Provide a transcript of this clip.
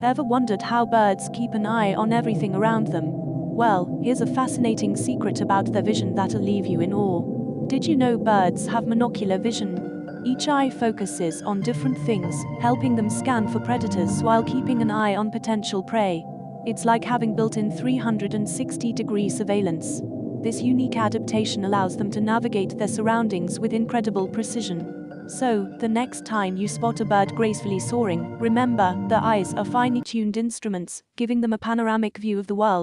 Ever wondered how birds keep an eye on everything around them? Well, here's a fascinating secret about their vision that'll leave you in awe. Did you know birds have monocular vision? Each eye focuses on different things, helping them scan for predators while keeping an eye on potential prey. It's like having built-in 360-degree surveillance. This unique adaptation allows them to navigate their surroundings with incredible precision. So, the next time you spot a bird gracefully soaring, remember, their eyes are finely tuned instruments, giving them a panoramic view of the world.